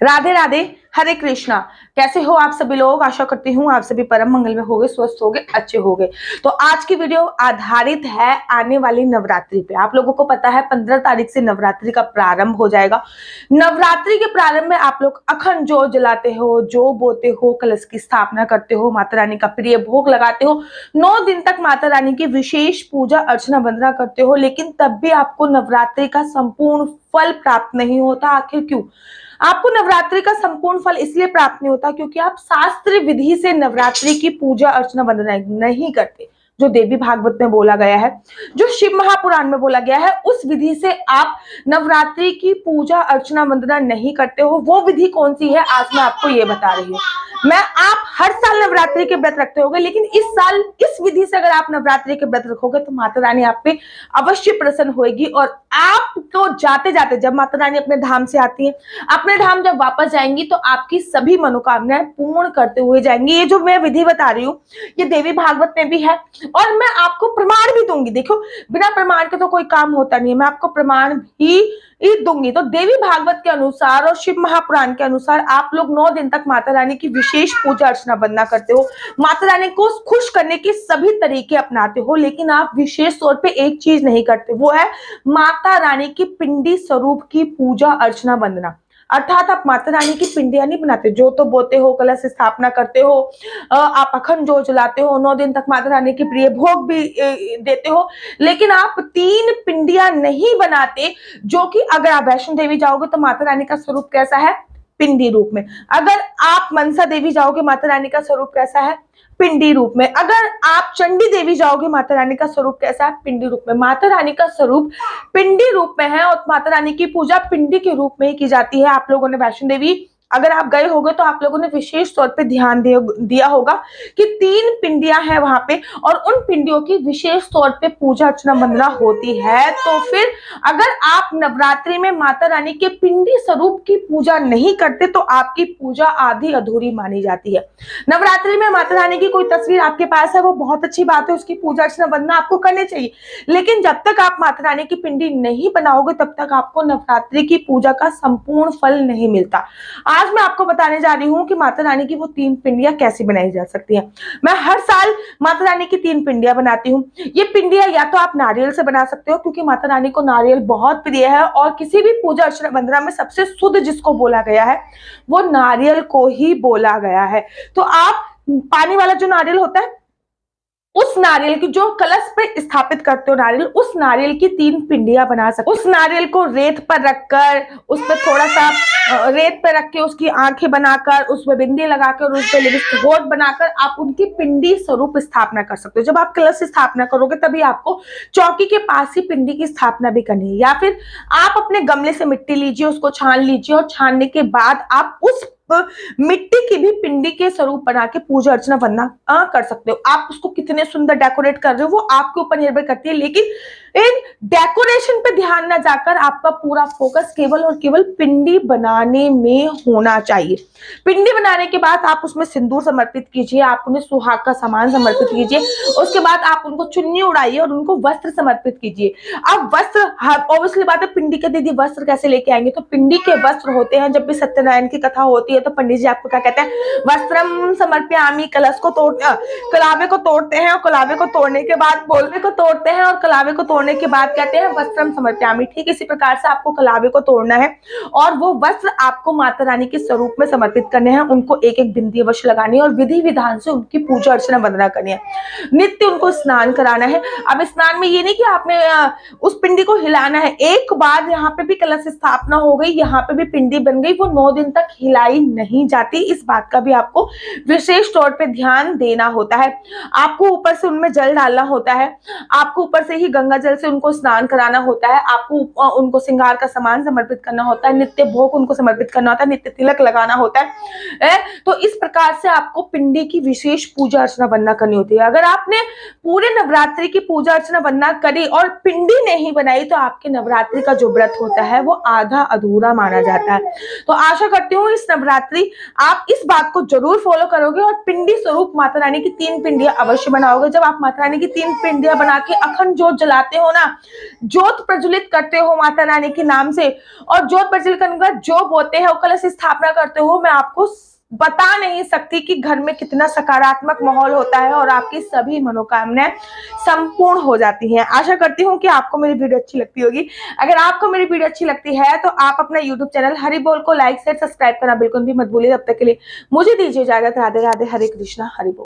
राधे राधे, हरे कृष्णा। कैसे हो आप सभी लोग? आशा करती हूँ आप सभी परम मंगल में होगे, स्वस्थ होगे, अच्छे होगे। तो आज की वीडियो आधारित है आने वाली नवरात्रि पे। आप लोगों को पता है 15 तारीख से नवरात्रि का प्रारंभ हो जाएगा। नवरात्रि के प्रारंभ में आप लोग अखंड जोत जलाते हो, जौ बोते हो, कलश की स्थापना करते हो, माता रानी का प्रिय भोग लगाते हो, 9 दिन तक माता रानी की विशेष पूजा अर्चना वंदना करते हो, लेकिन तब भी आपको नवरात्रि का संपूर्ण फल प्राप्त नहीं होता। आखिर क्यों? आपको नवरात्रि का संपूर्ण फल इसलिए प्राप्त नहीं होता क्योंकि आप शास्त्र विधि से नवरात्रि की पूजा अर्चना वंदना नहीं करते। जो देवी भागवत में बोला गया है, जो शिव महापुराण में बोला गया है, उस विधि से आप नवरात्रि की पूजा अर्चना वंदना नहीं करते हो। वो विधि कौन सी है, आज मैं आपको ये बता रही हूँ। आप हर साल नवरात्रि के व्रत रखते होगे, लेकिन इस साल इस विधि से अगर आप नवरात्रि के व्रत रखोगे तो माता रानी आप पे अवश्य प्रसन्न होगी। और आप तो जाते जाते, जब माता रानी अपने धाम से आती है, अपने धाम जब वापस जाएंगी तो आपकी सभी मनोकामनाएं पूर्ण करते हुए जाएंगी। ये जो मैं विधि बता रही हूँ, ये देवी भागवत में भी है और मैं आपको प्रमाण भी दूंगी। देखो, बिना प्रमाण के तो कोई काम होता नहीं है, मैं आपको प्रमाण भी दूंगी। तो देवी भागवत के अनुसार और शिव महापुराण के अनुसार आप लोग 9 दिन तक माता रानी की विशेष पूजा अर्चना वंदना करते हो, माता रानी को खुश करने के सभी तरीके अपनाते हो, लेकिन आप विशेष तौर पे एक चीज नहीं करते, वो है माता रानी की पिंडी स्वरूप की पूजा अर्चना वंदना। अर्थात आप माता रानी की पिंडियां नहीं बनाते, जो तो बोते हो, कलश स्थापना करते हो, आप अखंड जो जलाते हो, 9 दिन तक माता रानी के प्रिय भोग भी देते हो, लेकिन आप 3 पिंडियां नहीं बनाते। जो कि अगर आप वैष्णो देवी जाओगे तो माता रानी का स्वरूप कैसा है? पिंडी रूप में। अगर आप मनसा देवी जाओगे, माता रानी का स्वरूप कैसा है? पिंडी रूप में। अगर आप चंडी देवी जाओगे, माता रानी का स्वरूप कैसा है? पिंडी रूप में। माता रानी का स्वरूप पिंडी रूप में है और माता रानी की पूजा पिंडी के रूप में ही की जाती है। आप लोगों ने वैष्णो देवी अगर आप गए होगे तो आप लोगों ने विशेष तौर पे ध्यान दिया होगा कि 3 पिंडियां हैं वहां पे और उन पिंडियों की विशेष तौर पे पूजा अर्चना वंदना होती है। तो फिर अगर आप नवरात्रि में माता रानी के पिंडी स्वरूप की पूजा नहीं करते तो आपकी पूजा आधी अधूरी मानी जाती है। नवरात्रि में माता रानी की कोई तस्वीर आपके पास है, वो बहुत अच्छी बात है, उसकी पूजा अर्चना वंदना आपको करनी चाहिए, लेकिन जब तक आप माता रानी की पिंडी नहीं बनाओगे तब तक आपको नवरात्रि की पूजा का संपूर्ण फल नहीं मिलता। आज मैं आपको बताने जा रही हूँ कि माता रानी की वो 3 पिंडियां कैसे बनाई जा सकती हैं। मैं हर साल माता रानी की 3 पिंडियां बनाती हूँ। ये पिंडियां या तो आप नारियल से बना सकते हो, क्योंकि माता रानी को नारियल बहुत प्रिय है और किसी भी पूजा अर्चना वंदना में सबसे शुद्ध जिसको बोला गया है वो नारियल को ही बोला गया है। तो आप पानी वाला जो नारियल होता है, उस नारियल की जो कलश पे स्थापित करते हो नारियल, उस नारियल की 3 पिंडियां बना सकते हो। उस नारियल को रेत पर रखकर, उस पर थोड़ा सा रेत पर रख के उसकी आंखें बनाकर, उसमें बिंदी लगाकर, उस पर लिपस्टिक होठ बनाकर आप उनकी पिंडी स्वरूप स्थापना कर सकते हो। जब आप कलश स्थापना करोगे तभी आपको चौकी के पास ही पिंडी की स्थापना भी करनी है, या फिर आप अपने गमले से मिट्टी लीजिए, उसको छान लीजिए और छानने के बाद आप उस मिट्टी की भी पिंडी के स्वरूप बना के पूजा अर्चना वंदना कर सकते हो। आप उसको कितने सुंदर डेकोरेट कर रहे हो वो आपके ऊपर निर्भर करती है, लेकिन इन डेकोरेशन पे ध्यान ना जाकर आपका पूरा फोकस केवल और केवल पिंडी बनाने में होना चाहिए। पिंडी बनाने के बाद आप उसमें सिंदूर समर्पित कीजिए, आप उन्हें सुहाग का सामान समर्पित कीजिए, उसके बाद आप उनको चुन्नी उड़ाइए और उनको वस्त्र समर्पित कीजिए। अब वस्त्र, ऑब्वियसली बात है, पिंडी के दीदी वस्त्र कैसे लेके आएंगे? तो पिंडी के वस्त्र होते हैं, जब भी सत्यनारायण की कथा होती है तो पंडित जी आपको क्या कहते हैं? वस्त्रम समर्पयामि। कलश को कलावे को तोड़ते हैं और कलावे को तोड़ने के बाद बोलवे को तोड़ते हैं और कलावे को तोड़ने के बाद कहते हैं वस्त्रम समर्पयामि। ठीक इसी प्रकार से आपको कलावे को तोड़ना है और वो वस्त्र आपको माता रानी के स्वरूप में समर्पित करने हैं। उनको एक एक बिंदी अवश्य लगानी है और विधि विधान से उनकी पूजा अर्चना वंदना करनी है। नित्य उनको स्नान कराना है। अब स्नान में ये नहीं कि आपने उस पिंडी को हिलाना है। एक बार यहाँ पे भी कलश स्थापना हो गई, यहाँ पे भी पिंडी बन गई, वो 9 दिन तक हिलाई नहीं जाती। इस बात का भी आपको विशेष तौर पे ध्यान देना होता है। आपको ऊपर से उनमें जल डालना होता है, आपको ऊपर से ही गंगा जल से उनको स्नान कराना होता है, आपको उनको श्रृंगार का सामान समर्पित करना होता है, नित्य भोग उनको समर्पित करना होता है, नित्य तिलक लगाना होता है। तो इस प्रकार से आपको पिंडी की विशेष पूजा अर्चना वंदना करनी होती है। अगर आपने पूरे नवरात्रि की पूजा अर्चना वंदना करी और पिंडी नहीं बनाई तो आपके नवरात्रि का जो व्रत होता है वो आधा अधूरा माना जाता है। तो आशा करती हूँ इस नवरात्रि नवरात्रि आप इस बात को जरूर फॉलो करोगे और पिंडी स्वरूप माता रानी की 3 पिंडियां अवश्य बनाओगे। जब आप माता रानी की 3 पिंडियां बना के अखंड ज्योत जलाते हो ना, ज्योत प्रज्वलित करते हो माता रानी के नाम से, और ज्योत प्रज्वलित करने के बाद जो बोलते हैं कलश स्थापना करते हो, मैं आपको बता नहीं सकती कि घर में कितना सकारात्मक माहौल होता है और आपकी सभी मनोकामनाएं संपूर्ण हो जाती हैं। आशा करती हूँ कि आपको मेरी वीडियो अच्छी लगती होगी। अगर आपको मेरी वीडियो अच्छी लगती है तो आप अपना यूट्यूब चैनल हरि बोल को लाइक शेयर सब्सक्राइब करना बिल्कुल भी मत भूलिए। तब तक के लिए मुझे दीजिए इजाजत। राधे राधे, हरे कृष्णा, हरि बोल।